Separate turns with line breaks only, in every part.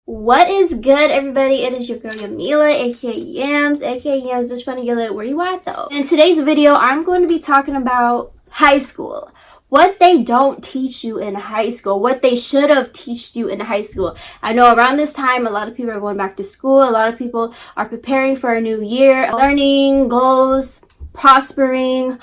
What is good, everybody? It is your girl Yamila, aka Yams, bitch funny Gillet. Where you at though? In today's video, I'm going to be talking about high school. What they don't teach you in high school, what they should have taught you in high school. I know around this time, a lot of people are going back to school. A lot of people are preparing for a new year, learning, goals, prospering,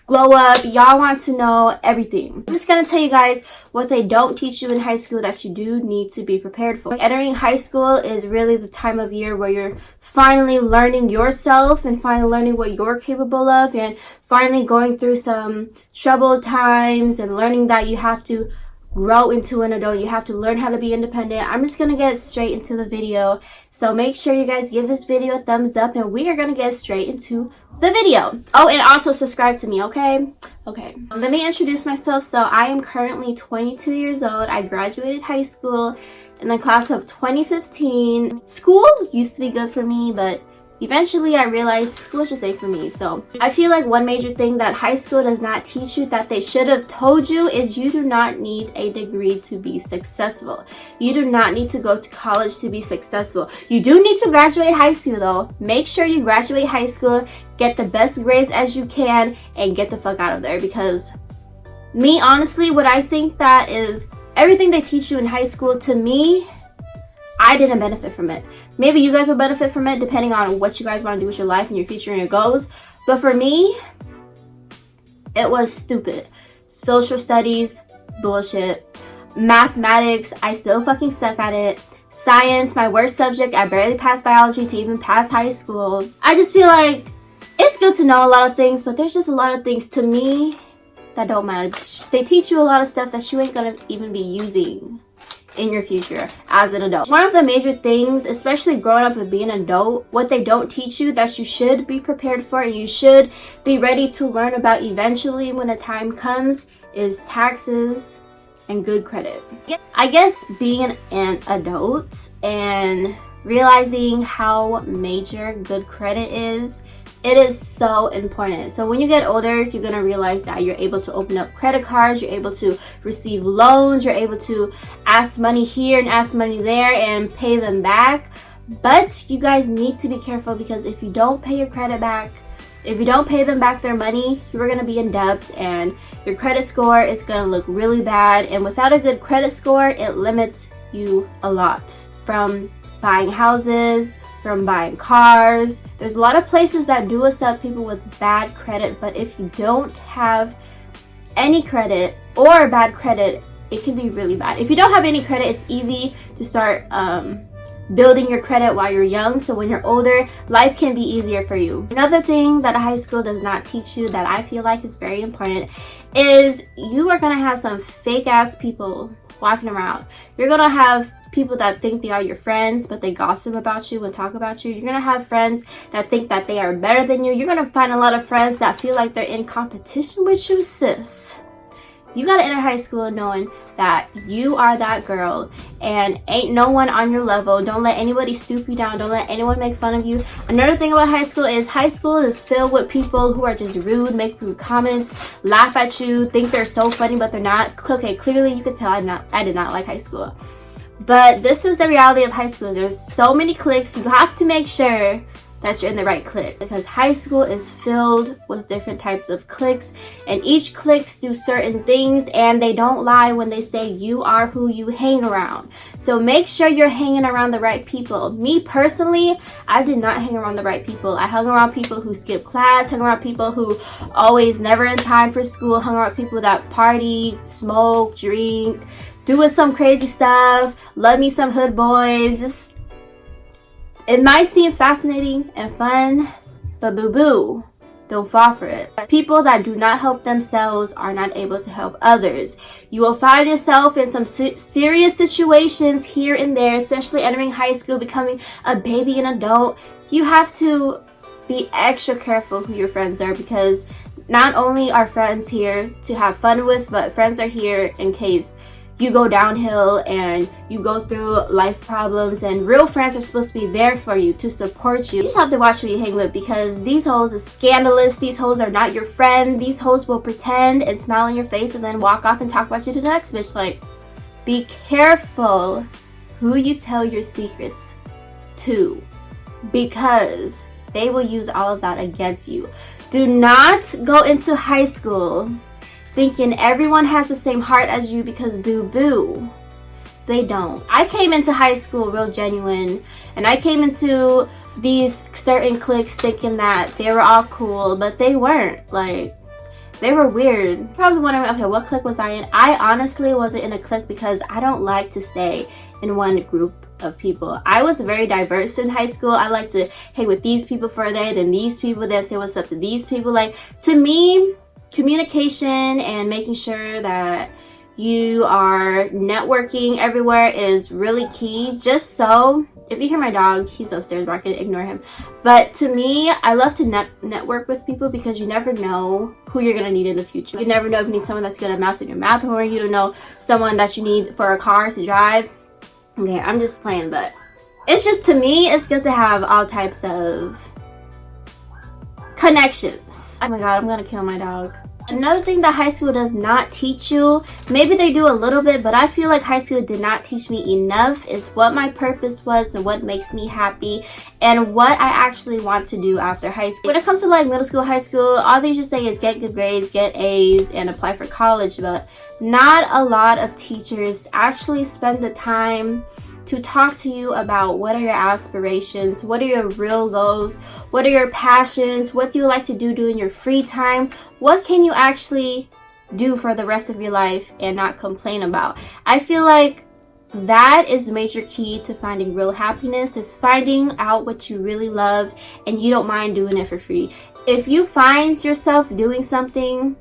glow up. Y'all want to know everything. I'm just gonna tell you guys what they don't teach you in high school that you do need to be prepared for. Entering high school is really the time of year where you're finally learning yourself and finally learning what you're capable of, and finally going through some troubled times and learning that you have to grow into an adult. You have to learn how to be independent. I'm just gonna get straight into the video, so make sure you guys give this video a thumbs up and we are gonna get straight into the video. Oh, and also subscribe to me, okay? Let me introduce myself. So I am currently 22 years old. I graduated high school in the class of 2015. School used to be good for me, but eventually I realized school just ain't for me. So I feel like one major thing that high school does not teach you that they should have told you is you do not need a degree to be successful. You do not need to go to college to be successful. You do need to graduate high school though. Make sure you graduate high school, get the best grades as you can, and get the fuck out of there. Because me, honestly, what I think that is everything they teach you in high school, to me, I didn't benefit from it. Maybe you guys will benefit from it depending on what you guys want to do with your life and your future and your goals. But for me, it was stupid. Social studies, bullshit. Mathematics, I still fucking suck at it. Science, my worst subject. I barely passed biology to even pass high school. I just feel like it's good to know a lot of things, but there's just a lot of things to me that don't matter. They teach you a lot of stuff that you ain't gonna even be using in your future as an adult. One of the major things, especially growing up and being an adult, what they don't teach you that you should be prepared for and you should be ready to learn about eventually when the time comes, is taxes and good credit. I guess being an adult and realizing how major good credit is, it is so important. So when you get older, you're gonna realize that you're able to open up credit cards, you're able to receive loans, you're able to ask money here and ask money there and pay them back. But you guys need to be careful, because if you don't pay your credit back, if you don't pay them back their money, you're gonna be in debt and your credit score is gonna look really bad. And without a good credit score, it limits you a lot from buying houses, from buying cars. There's a lot of places that do accept people with bad credit, but if you don't have any credit or bad credit, it can be really bad. If you don't have any credit, it's easy to start building your credit while you're young, so when you're older, life can be easier for you. Another thing that high school does not teach you that I feel like is very important is you are gonna have some fake ass people walking around. You're gonna have people that think they are your friends, but they gossip about you and talk about you. You're gonna have friends that think that they are better than you. You're gonna find a lot of friends that feel like they're in competition with you, sis. You gotta enter high school knowing that you are that girl and ain't no one on your level. Don't let anybody stoop you down. Don't let anyone make fun of you. Another thing about high school is filled with people who are just rude, make rude comments, laugh at you, think they're so funny, but they're not. Okay, clearly you could tell I did not like high school. But this is the reality of high school. There's so many cliques. You have to make sure that you're in the right clique, because high school is filled with different types of cliques, and each cliques do certain things, and they don't lie when they say you are who you hang around. So make sure you're hanging around the right people. Me personally, I did not hang around the right people. I hung around people who skip class, hung around people who always never in time for school, hung around people that party, smoke, drink, doing some crazy stuff, love me some hood boys. Just, it might seem fascinating and fun, but boo-boo, don't fall for it. People that do not help themselves are not able to help others. You will find yourself in some serious situations here and there, especially entering high school, becoming a baby and adult. You have to be extra careful who your friends are, because not only are friends here to have fun with, but friends are here in case you go downhill and you go through life problems, and real friends are supposed to be there for you to support you. You just have to watch who you hang with, because these hoes is scandalous. These hoes are not your friend. These hoes will pretend and smile in your face and then walk off and talk about you to the next bitch. Like, be careful who you tell your secrets to, because they will use all of that against you. Do not go into high school thinking everyone has the same heart as you, because boo-boo, they don't. I came into high school real genuine, and I came into these certain cliques thinking that they were all cool, but they weren't. Like, they were weird. Probably wondering, okay, what clique was I in? I honestly wasn't in a clique because I don't like to stay in one group of people. I was very diverse in high school. I like to hang with these people for a day, then these people, then say what's up to these people. Like, to me, communication and making sure that you are networking everywhere is really key. Just so, if you hear my dog, he's upstairs barking, ignore him. But to me, I love to network with people, because you never know who you're gonna need in the future. You never know if you need someone that's gonna mount in your mouth horn. You don't know someone that you need for a car to drive. Okay, I'm just playing, but it's just, to me, it's good to have all types of connections. Oh my god, I'm gonna kill my dog. Another thing that high school does not teach you, maybe they do a little bit, but I feel like high school did not teach me enough, is what my purpose was and what makes me happy and what I actually want to do after high school. When it comes to like middle school, high school, all they just say is get good grades, get A's, and apply for college, but not a lot of teachers actually spend the time to talk to you about what are your aspirations, what are your real goals, what are your passions, what do you like to do during your free time, what can you actually do for the rest of your life and not complain about. I feel like that is the major key to finding real happiness, is finding out what you really love and you don't mind doing it for free. If you find yourself doing something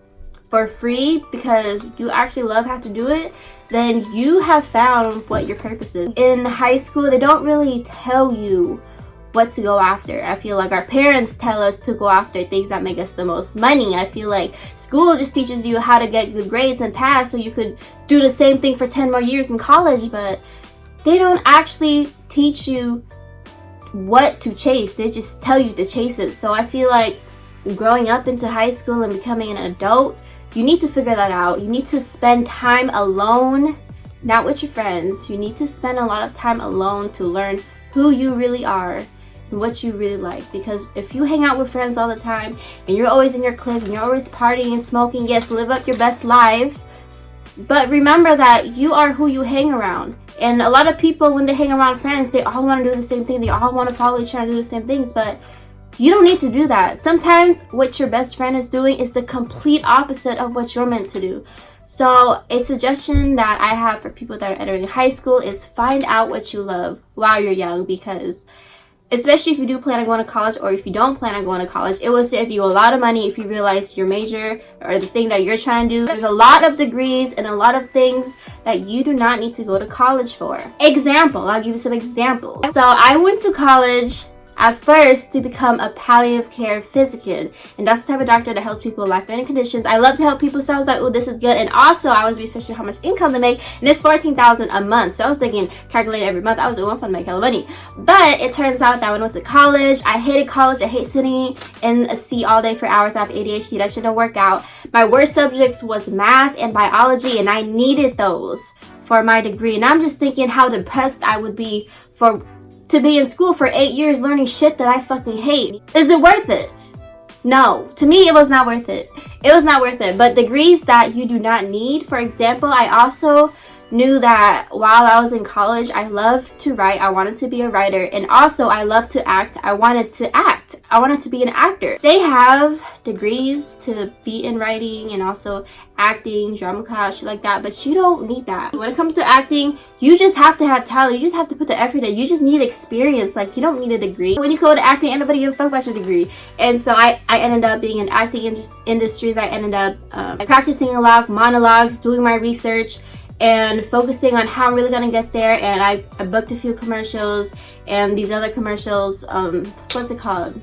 for free because you actually love how to do it, then you have found what your purpose is. In high school, they don't really tell you what to go after. I feel like our parents tell us to go after things that make us the most money. I feel like school just teaches you how to get good grades and pass so you could do the same thing for 10 more years in college, but they don't actually teach you what to chase. They just tell you to chase it. So I feel like growing up into high school and becoming an adult, you need to figure that out. You need to spend time alone, not with your friends. You need to spend a lot of time alone to learn who you really are and what you really like. Because if you hang out with friends all the time and you're always in your clique and you're always partying and smoking, yes, live up your best life, but remember that you are who you hang around. And a lot of people, when they hang around friends, they all want to do the same thing. They all want to follow each other and do the same things, but you don't need to do that. Sometimes what your best friend is doing is the complete opposite of what you're meant to do. So a suggestion that I have for people that are entering high school is find out what you love while you're young, because especially if you do plan on going to college, or if you don't plan on going to college, it will save you a lot of money if you realize your major or the thing that you're trying to do. There's a lot of degrees and a lot of things that you do not need to go to college for. Example, I'll give you some examples. So I went to college at first to become a palliative care physician, and that's the type of doctor that helps people with life-threatening conditions. I love to help people, so I was like, oh, this is good. And also I was researching how much income to make, and it's $14,000 a month, so I was thinking, calculating every month. I was doing one fun to make hella money. But it turns out that when I went to college, I hated college. I hate sitting in a seat all day for hours. I have ADHD. That shouldn't work out. My worst subjects was math and biology, and I needed those for my degree. And I'm just thinking how depressed I would be to be in school for 8 years learning shit that I fucking hate. Is it worth it? No. To me, it was not worth it. It was not worth it. But degrees that you do not need, for example, I also knew that while I was in college, I loved to write. I wanted to be a writer. And also, I loved to act. I wanted to act. I wanted to be an actor. They have degrees to be in writing and also acting, drama class, shit like that, but you don't need that. When it comes to acting, you just have to have talent. You just have to put the effort in. You just need experience. Like, you don't need a degree. When you go to acting, anybody give a fuck about your degree. And so I ended up being in acting industries. I ended up practicing a lot of monologues, doing my research, and focusing on how I'm really gonna get there. And I booked a few commercials, and these other commercials, what's it called?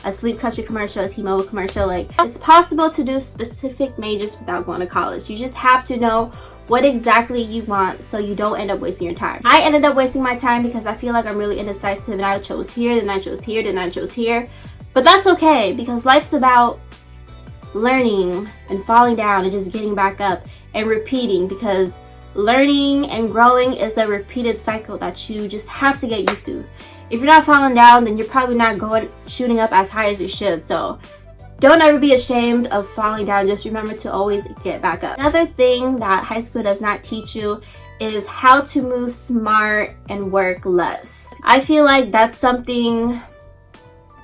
A Sleep Country commercial, a T-Mobile commercial. Like, it's possible to do specific majors without going to college. You just have to know what exactly you want so you don't end up wasting your time. I ended up wasting my time because I feel like I'm really indecisive, and I chose here, then I chose here, then I chose here. But that's okay, because life's about learning and falling down and just getting back up and repeating, because learning and growing is a repeated cycle that you just have to get used to. If you're not falling down, then you're probably not shooting up as high as you should. So don't ever be ashamed of falling down. Just remember to always get back up. Another thing that high school does not teach you is how to move smart and work less. I feel like that's something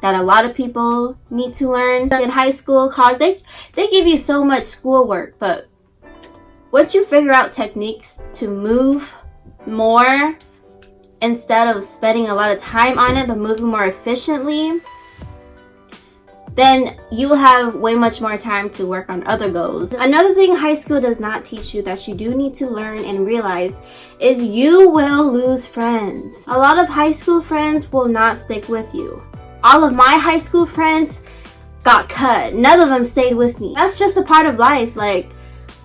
that a lot of people need to learn. In high school, college, they give you so much schoolwork, but once you figure out techniques to move more instead of spending a lot of time on it but moving more efficiently, then you'll have way much more time to work on other goals. Another thing high school does not teach you that you do need to learn and realize is you will lose friends. A lot of high school friends will not stick with you. All of my high school friends got cut. None of them stayed with me. That's just a part of life. Like,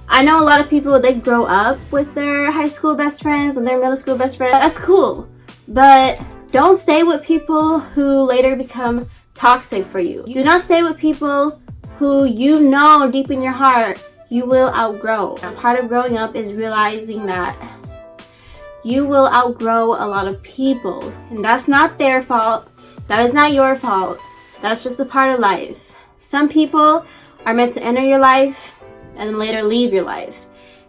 I know a lot of people, they grow up with their high school best friends and their middle school best friends. That's cool. But don't stay with people who later become toxic for you. Do not stay with people who you know deep in your heart you will outgrow. And part of growing up is realizing that you will outgrow a lot of people, and that's not their fault. That is not your fault. That's just a part of life. Some people are meant to enter your life and then later leave your life,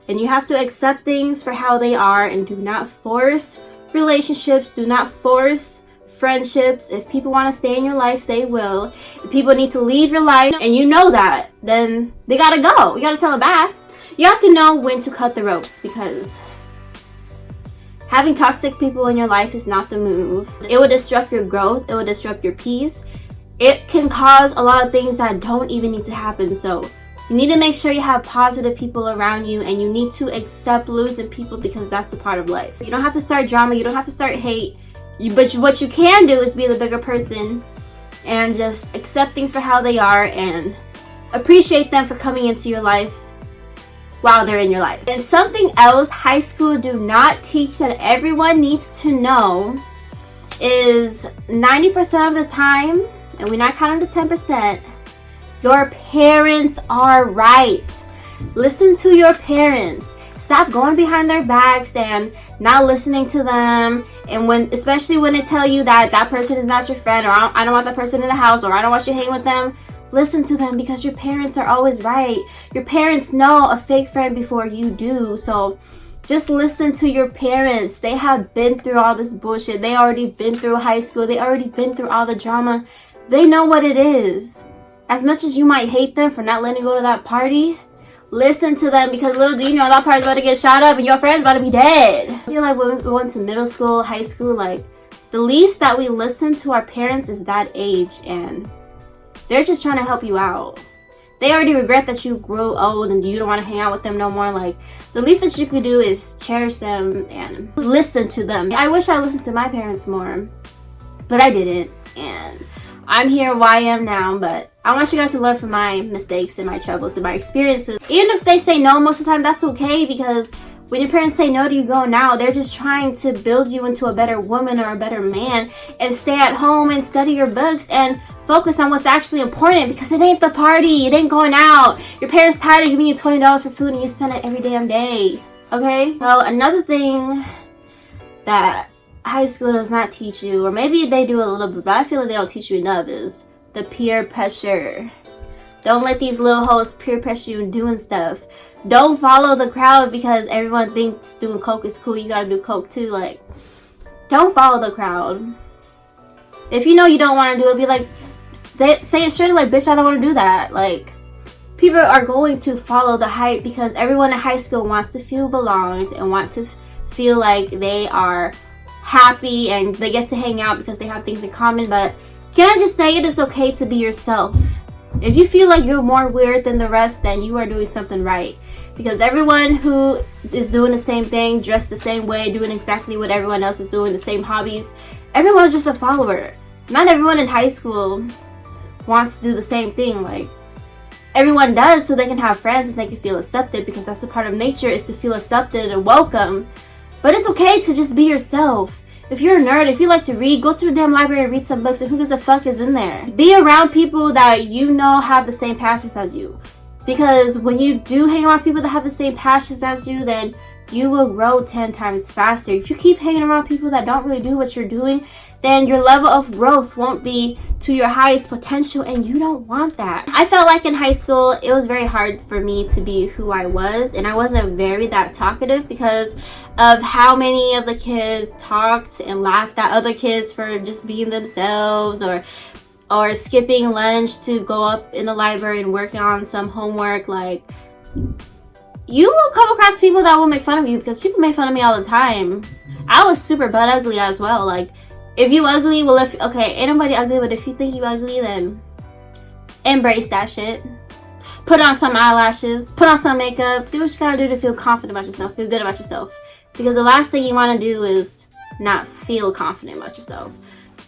and you have to accept things for how they are and do not force relationships. Do not force friendships. If people want to stay in your life, they will. If people need to leave your life and you know that, then they gotta go. You gotta tell them back. You have to know when to cut the ropes, because having toxic people in your life is not the move. It will disrupt your growth. It will disrupt your peace. It can cause a lot of things that don't even need to happen. So you need to make sure you have positive people around you, and you need to accept losing people, because that's a part of life. You don't have to start drama. You don't have to start hate. But what you can do is be the bigger person and just accept things for how they are and appreciate them for coming into your life while they're in your life. And something else high school do not teach that everyone needs to know is 90% of the time, and we're not counting the 10%, your parents are right. Listen to your parents. Stop going behind their backs and not listening to them. And especially when they tell you that that person is not your friend, or I don't want that person in the house, or I don't want you to hang with them, listen to them, because your parents are always right. Your parents know a fake friend before you do. So just listen to your parents. They have been through all this bullshit. They already been through high school. They already been through all the drama. They know what it is. As much as you might hate them for not letting you go to that party, listen to them, because little do you know that party's about to get shot up and your friend's about to be dead. I feel like when we go into middle school, high school, like, the least that we listen to our parents is that age, and they're just trying to help you out. They already regret that you grew old and you don't want to hang out with them no more. Like, the least that you could do is cherish them and listen to them. I wish I listened to my parents more, but I didn't, and I'm here where I am now. But I want you guys to learn from my mistakes and my troubles and my experiences. Even if they say no most of the time, that's okay, because when your parents say no to you going out, they're just trying to build you into a better woman or a better man, and stay at home and study your books and focus on what's actually important, because it ain't the party, it ain't going out. Your parents tired of giving you $20 for food and you spend it every damn day, okay? Well, another thing that high school does not teach you, or maybe they do a little bit, but I feel like they don't teach you enough, is the peer pressure. Don't let these little hoes peer pressure you and doing stuff. Don't follow the crowd because everyone thinks doing coke is cool. You gotta do coke too. Like, don't follow the crowd. If you know you don't want to do it, be like, say it straight, like, bitch, I don't want to do that. Like, people are going to follow the hype because everyone in high school wants to feel belonged and want to feel like they are happy and they get to hang out because they have things in common. But can I just say, it is okay to be yourself. If you feel like you're more weird than the rest, then you are doing something right. Because everyone who is doing the same thing, dressed the same way, doing exactly what everyone else is doing, the same hobbies, everyone's just a follower. Not everyone in high school wants to do the same thing. Like, everyone does so they can have friends and they can feel accepted, because that's a part of nature, is to feel accepted and welcome. But it's okay to just be yourself. If you're a nerd, if you like to read, go to the damn library and read some books, and who gives a fuck is in there. Be around people that you know have the same passions as you. Because when you do hang around people that have the same passions as you, then you will grow 10 times faster. If you keep hanging around people that don't really do what you're doing, then your level of growth won't be to your highest potential, and you don't want that. I felt like in high school, it was very hard for me to be who I was, and I wasn't very that talkative because of how many of the kids talked and laughed at other kids for just being themselves, or skipping lunch to go up in the library and working on some homework. Like, you will come across people that will make fun of you, because people make fun of me all the time. I was super butt ugly as well. Like, if you ugly, well, okay, ain't nobody ugly, but if you think you ugly, then embrace that shit. Put on some eyelashes, put on some makeup, do what you gotta do to feel confident about yourself, feel good about yourself. Because the last thing you wanna do is not feel confident about yourself.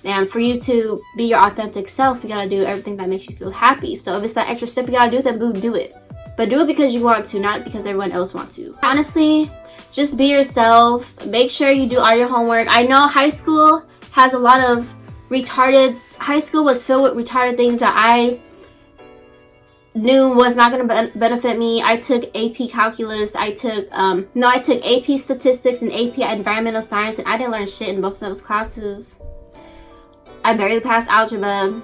And for you to be your authentic self, you gotta do everything that makes you feel happy. So if it's that extra step you gotta do, then boom, do it. But do it because you want to, not because everyone else wants to. Honestly, just be yourself. Make sure you do all your homework. I know high school has a lot of high school was filled with retarded things that I knew was not going to benefit me. I took AP calculus, I took AP statistics and AP environmental science, and I didn't learn shit in both of those classes. I barely passed algebra,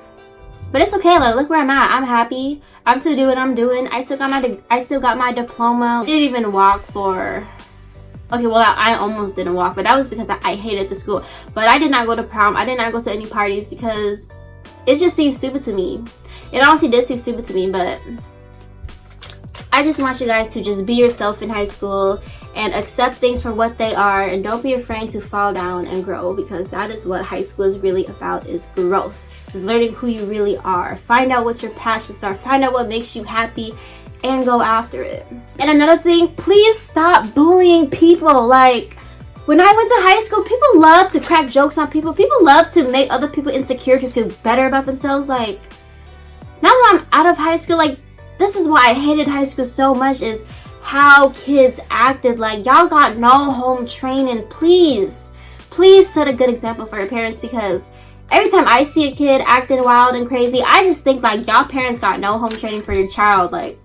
but it's okay. Like, look where I'm at. I'm happy. I'm still doing what I'm doing. I still got my diploma. I didn't even walk for. Okay, well, I almost didn't walk, but that was because I hated the school. But I did not go to prom. I did not go to any parties because it just seemed stupid to me. It honestly did seem stupid to me, but I just want you guys to just be yourself in high school and accept things for what they are, and don't be afraid to fall down and grow, because that is what high school is really about, is growth. Is learning who you really are. Find out what your passions are. Find out what makes you happy, and go after it. And another thing, please stop bullying people. Like, when I went to high school, people love to crack jokes on people. People love to make other people insecure to feel better about themselves. Like, now that I'm out of high school, like, this is why I hated high school so much, is how kids acted. Like, y'all got no home training. Please set a good example for your parents, because every time I see a kid acting wild and crazy, I just think, like, y'all parents got no home training for your child. Like,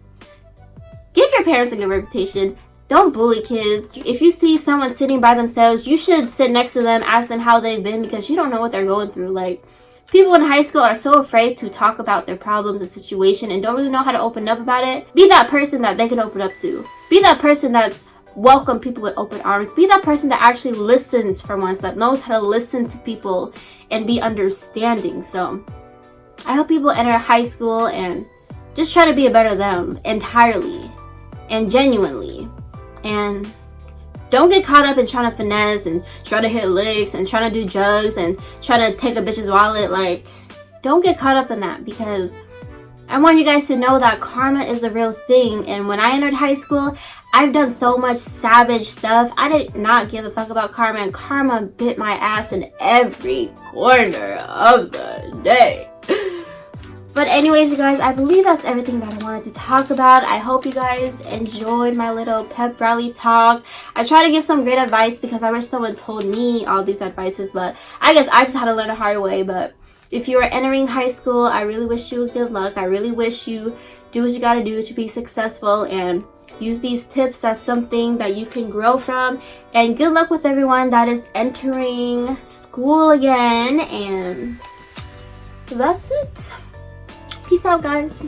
give your parents a good reputation. Don't bully kids. If you see someone sitting by themselves, you should sit next to them, ask them how they've been, because you don't know what they're going through. Like, people in high school are so afraid to talk about their problems and situation and don't really know how to open up about it. Be that person that they can open up to. Be that person that's welcome people with open arms. Be that person that actually listens for once, that knows how to listen to people and be understanding. So I hope people enter high school and just try to be a better them entirely and genuinely, and don't get caught up in trying to finesse and try to hit licks and trying to do drugs and trying to take a bitch's wallet. Like, don't get caught up in that, because I want you guys to know that karma is a real thing. And when I entered high school, I've done so much savage stuff. I did not give a fuck about karma, and karma bit my ass in every corner of the day. But anyways, you guys, I believe that's everything that I wanted to talk about. I hope you guys enjoyed my little pep rally talk. I try to give some great advice because I wish someone told me all these advices, but I guess I just had to learn the hard way. But if you are entering high school, I really wish you good luck. I really wish you do what you gotta do to be successful, and use these tips as something that you can grow from. And good luck with everyone that is entering school again. And that's it. Peace out, guys.